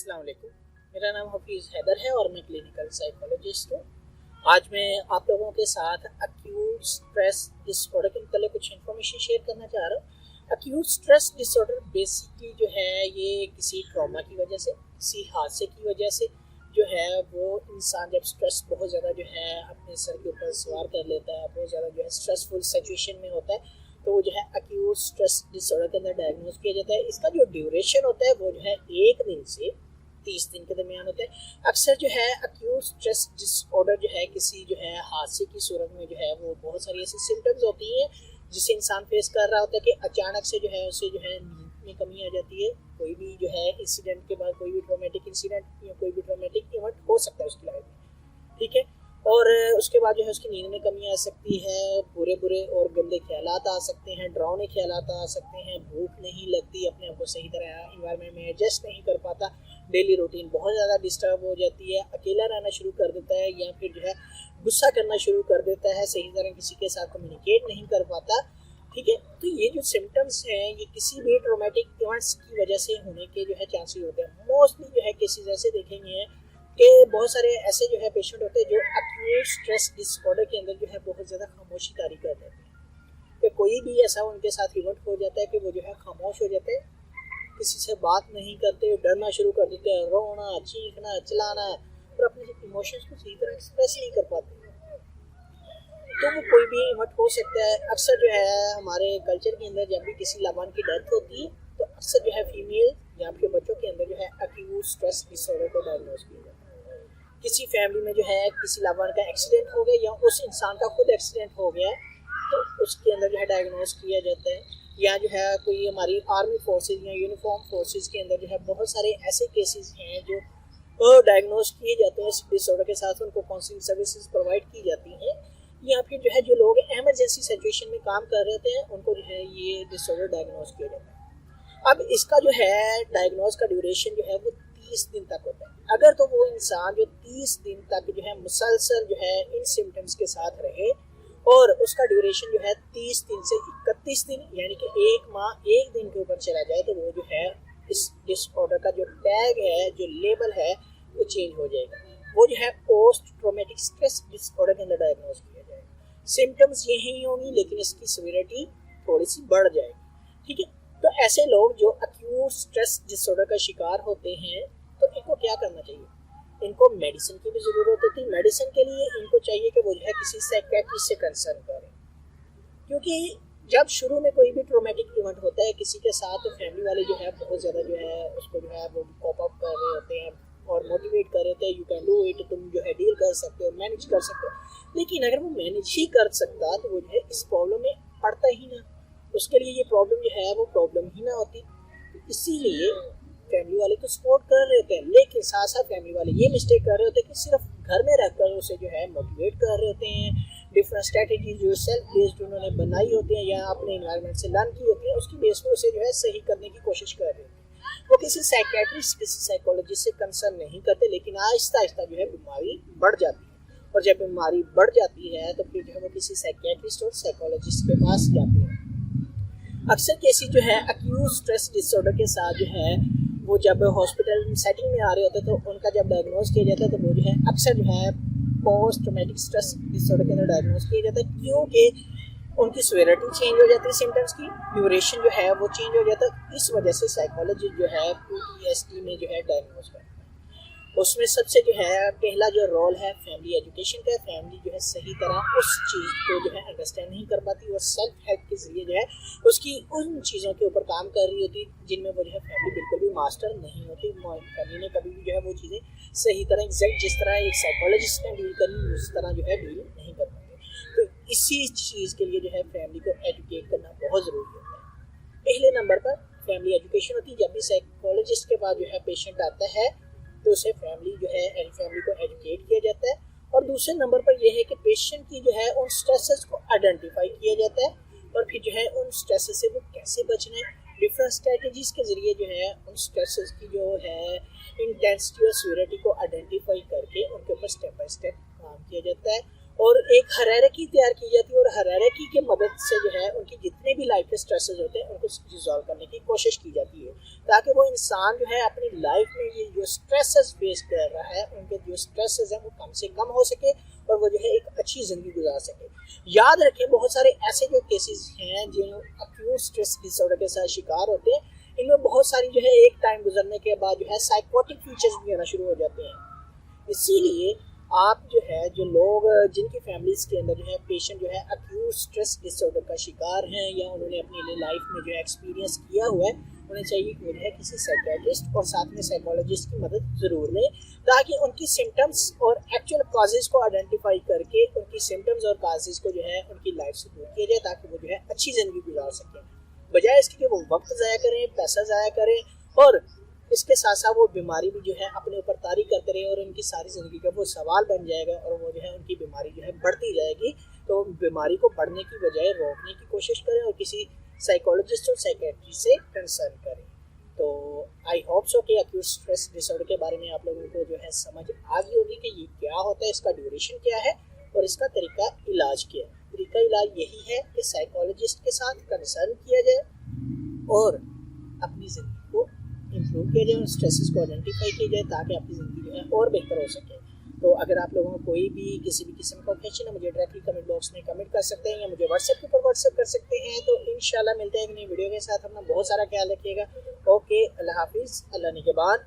अस्सलाम वालेकुम। मेरा नाम हफीज़ हैदर है और मैं क्लिनिकल साइकोलॉजिस्ट हूँ। आज मैं आप लोगों के साथ एक्यूट स्ट्रेस डिसऑर्डर के मतलब कुछ इन्फॉर्मेशन शेयर करना चाह रहा हूँ। एक्यूट स्ट्रेस डिसऑर्डर बेसिकली जो है ये किसी ट्रॉमा की वजह से, किसी हादसे की वजह से जो है वो इंसान जब स्ट्रेस बहुत ज़्यादा जो है अपने सर के ऊपर सवार कर लेता है, बहुत ज़्यादा जो है स्ट्रेसफुल सिचुएशन में होता है, तो वो जो है एक्यूट स्ट्रेस डिसऑर्डर के अंदर डायग्नोज किया जाता है। इसका जो ड्यूरेशन होता है वो जो है 1 दिन से 30 दिन के दरमियान होता है। अक्सर जो है एक्यूट स्ट्रेस डिसऑर्डर जो है किसी जो है हादसे की सूरत में जो है वो बहुत सारी ऐसी सिम्टम्स होती हैं जिसे इंसान फेस कर रहा होता है कि अचानक से जो है उसे जो है नींद में कमी आ जाती है। कोई भी जो है इंसिडेंट के बाद कोई भी ट्रॉमेटिक इंसिडेंट या कोई भी ट्रॉमेटिक इवेंट हो सकता है उसकी लाइफ में, ठीक है। और उसके बाद जो है उसकी नींद में कमी आ सकती है, बुरे बुरे और गंदे ख्यालात आ सकते हैं, डरावने ख्यालात आ सकते हैं, भूख नहीं लगती, अपने आप को सही तरह इन्वायरमेंट में एडजस्ट नहीं कर पाता, डेली रूटीन बहुत ज़्यादा डिस्टर्ब हो जाती है, अकेला रहना शुरू कर देता है या फिर जो है गुस्सा करना शुरू कर देता है, सही तरह किसी के साथ कम्युनिकेट नहीं कर पाता, ठीक है। तो ये जो सिम्टम्स हैं ये किसी भी ट्रॉमेटिक इवेंट्स की वजह से होने के जो है चांसेस होते हैं। मोस्टली जो है केसेस ऐसे देखेंगे कि बहुत सारे ऐसे जो है पेशेंट होते हैं जो एक्यूट स्ट्रेस डिसऑर्डर के अंदर जो है बहुत ज़्यादा खामोशी तारी कर देते हैं कि कोई भी ऐसा उनके साथ इवेंट हो जाता है कि वो जो है खामोश हो जाते हैं, किसी से बात नहीं करते, डरना शुरू कर देते हैं, रोना, चीखना, चिल्लाना और अपने इमोशंस को सही तरह एक्सप्रेस नहीं कर पाते। तो वो कोई भी इवेंट हो सकता है। अक्सर जो है हमारे कल्चर के अंदर जब भी किसी लाभान की डेथ होती है तो अक्सर जो है फीमेल या फिर बच्चों के अंदर जो है एक्यूट स्ट्रेस डिसऑर्डर को डायग्नोज किया जाता है। किसी फैमिली में जो है किसी लाभान का एक्सीडेंट हो गया या उस इंसान का खुद एक्सीडेंट हो गया तो उसके अंदर जो है डायग्नोज किया जाता है। या जो है कोई हमारी आर्मी फोर्सेज या यूनिफॉर्म फोर्सेज के अंदर जो है बहुत सारे ऐसे केसेस हैं जो डायग्नोज किए जाते हैं इस डिसऑर्डर के साथ, उनको काउंसलिंग सर्विसेज प्रोवाइड की जाती हैं। या फिर जो है जो लोग इमरजेंसी सिचुएशन में काम कर रहे थे उनको जो है ये डिसऑर्डर डायग्नोज किया जाता है। अब इसका जो है डायग्नोज का ड्यूरेशन जो है वो 30 दिन तक होता है। अगर तो वो इंसान जो 30 दिन तक जो है मुसलसल जो है इन सिम्टम्स के साथ रहे और उसका ड्यूरेशन जो है 30 दिन से 31 दिन यानी कि 1 माह 1 दिन के ऊपर चला जाए तो वो जो है इस डिसऑर्डर का जो टैग है, जो लेबल है, वो चेंज हो जाएगा। वो जो है पोस्ट ट्रॉमेटिक स्ट्रेस डिसऑर्डर के अंदर डायग्नोज किया जाएगा। सिम्टम्स यही होंगी लेकिन इसकी सिवियरिटी थोड़ी सी बढ़ जाएगी, ठीक है। तो ऐसे लोग जो एक्यूट स्ट्रेस डिसऑर्डर का शिकार होते हैं तो इनको क्या करना चाहिए? इनको मेडिसिन की भी ज़रूरत होती है। मेडिसिन के लिए इनको चाहिए कि वो जो है किसी साइकियाट्रिस्ट से कंसल्ट करें, क्योंकि जब शुरू में कोई भी ट्रॉमेटिक इवेंट होता है किसी के साथ तो फैमिली वाले जो है बहुत ज़्यादा जो है उसको जो है वो कॉप अप कर रहे होते हैं और मोटिवेट कर रहे थे, यू कैन डू इट, तुम जो है डील कर सकते हो, मैनेज कर सकते हो। लेकिन अगर वो मैनेज ही कर सकता तो वो जो है इस प्रॉब्लम में पड़ता ही ना, उसके लिए ये प्रॉब्लम जो है वो प्रॉब्लम ही ना होती। इसीलिए फैमिली वाले तो सपोर्ट कर रहे होते हैं लेकिन साथ साथ फैमिली वाले ये मिस्टेक कर रहे होते हैं कि सिर्फ घर में रहकर उसे जो है मोटिवेट कर रहे होते हैं। डिफरेंट स्ट्रेटेजी जो सेल्फ बेस्ड उन्होंने बनाई होती है या अपने इन्वायरमेंट से लर्न की होती है उसकी बेस पर उसे जो है सही करने की कोशिश कर रहे होते हैं। वो किसी साइकियाट्रिस्ट किसी साइकोलॉजिस्ट से कंसर्न नहीं करते, लेकिन आहिस्ता आहिस्ता जो है बीमारी बढ़ जाती है और जब बीमारी बढ़ जाती है तो फिर जो है वो किसी साइकियाट्रिस्ट और साइकोलॉजिस्ट के पास जाते हैं। अक्सर केसेस जो है एक्यूट स्ट्रेस डिसऑर्डर के साथ जो है वो जब हॉस्पिटल सेटिंग में आ रहे होते हैं तो उनका जब डायग्नोज किया जाता है तो वो जो है अक्सर जो है पोस्ट ट्रॉमेटिक स्ट्रेस डिसऑर्डर के अंदर डायग्नोज किया जाता है, क्योंकि उनकी सिवियरिटी चेंज हो जाती है, सिम्टम्स की ड्यूरेशन जो है वो चेंज हो जाता है। इस वजह से साइकोलॉजिस्ट जो है PTSD में जो है डायग्नोज करता है। उसमें सबसे जो है पहला जो रोल है फैमिली एजुकेशन का। फैमिली जो है सही तरह उस चीज़ को जो है अंडरस्टैंड नहीं कर पाती, वो सेल्फ हेल्प के जरिए जो है उसकी उन चीज़ों के ऊपर काम कर रही होती जिनमें वो जो है फैमिली बिल्कुल भी मास्टर नहीं होती। फैमिली ने कभी भी जो है वो चीज़ें सही तरह एग्जैक्ट जिस तरह एक साइकोलॉजिस्ट ने डील करनी उस तरह जो है डील नहीं कर पाते। तो इसी चीज़ के लिए जो है फैमिली को एजुकेट करना बहुत ज़रूरी होता है। पहले नंबर पर फैमिली एजुकेशन होती है। जब भी साइकोलॉजिस्ट के बाद जो है पेशेंट आता है तो उसे फैमिली जो है फैमिली को एजुकेट किया जाता है। और दूसरे नंबर पर यह है कि पेशेंट की जो है उन स्ट्रेसेस को आइडेंटिफाई किया जाता है और फिर जो है उन स्ट्रेसेस से वो कैसे बचना है, डिफरेंट स्ट्रेटजीज के जरिए जो है उन स्ट्रेसेस की जो है इंटेंसिटी और सीवियरिटी को आइडेंटिफाई करके उनके ऊपर स्टेप बाय स्टेप काम किया जाता है और एक हायरार्की तैयार की जाती है और हायरार्की की मदद से जो है उनकी जितने भी लाइफ के स्ट्रेसेस होते हैं उनको रिजॉल्व करने की कोशिश की जाती है, ताकि वो इंसान जो है अपनी लाइफ में ये जो स्ट्रेसेस फेस कर रहा है उनके जो स्ट्रेसेस हैं वो कम से कम हो सके और वो जो है एक अच्छी ज़िंदगी गुजार सके। याद रखें, बहुत सारे ऐसे जो केसेस हैं जो एक्यूट स्ट्रेस डिसऑर्डर के साथ शिकार होते हैं, इनमें बहुत सारी जो है एक टाइम गुजरने के बाद जो है साइकोटिक फीचर्स भी आना शुरू हो जाते हैं। इसीलिए आप जो है जो लोग जिनकी फैमिलीज के अंदर जो है पेशेंट जो है एक्यूट स्ट्रेस डिसऑर्डर का शिकार हैं या उन्होंने अपनी लाइफ में जो है एक्सपीरियंस किया हुआ है, उन्हें चाहिए कि वो जो है किसी साइकियाट्रिस्ट और साथ में साइकोलॉजिस्ट की मदद ज़रूर लें, ताकि उनकी सिम्टम्स और एक्चुअल काजेज़ को आइडेंटिफाई करके उनकी सिम्टम्स और काजेज़ को जो है उनकी लाइफ से दूर किया जाए, ताकि वो जो है अच्छी ज़िंदगी गुजार सकें, बजाय इसके कि वो वक्त ज़ाया करें, पैसा ज़ाया करें और इसके साथ साथ वो बीमारी भी जो है अपने ऊपर तारी करते रहे और उनकी सारी ज़िंदगी का वो सवाल बन जाएगा और वो जो है उनकी बीमारी जो है बढ़ती जाएगी। तो बीमारी को बढ़ने की बजाय रोकने की कोशिश करें और किसी साइकोलॉजिस्ट और साइकेट्री से कंसल्ट करें। तो आई होप सो कि एक्यूट स्ट्रेस डिसऑर्डर के बारे में आप लोगों को जो है समझ आ गई होगी कि ये क्या होता है, इसका ड्यूरेशन क्या है और इसका तरीका इलाज क्या है। तरीका इलाज यही है कि साइकोलॉजिस्ट के साथ कंसल्ट किया जाए और अपनी ज़िंदगी को इम्प्रूव किया जाए और स्ट्रेसेस को आइडेंटिफाई किया जाए, ताकि आपकी ज़िंदगी जो है और बेहतर हो सके। तो अगर आप लोगों को कोई भी किसी भी किस्म का क्वेश्चन है, मुझे डायरेक्टली कमेंट बॉक्स में कमेंट कर सकते हैं या मुझे व्हाट्सएप के ऊपर व्हाट्सएप कर सकते हैं। तो इंशाल्लाह मिलते हैं एक नई वीडियो के साथ। अपना बहुत सारा ख्याल रखिएगा। ओके, अल्लाह हाफिज़, अल्लाह निगहबान।